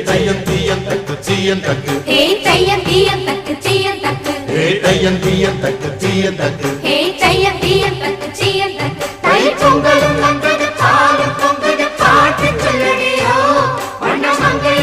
தையம் தீயம் தக்கு சீயம் தக்கு தையம் தீயம் தக்கு சீயம் தக்கு தையம் தீயம் தக்கு சீயம் தக்கு தையம் தீயம் தக்கு சீயம் தக்கு தை பொங்கலும்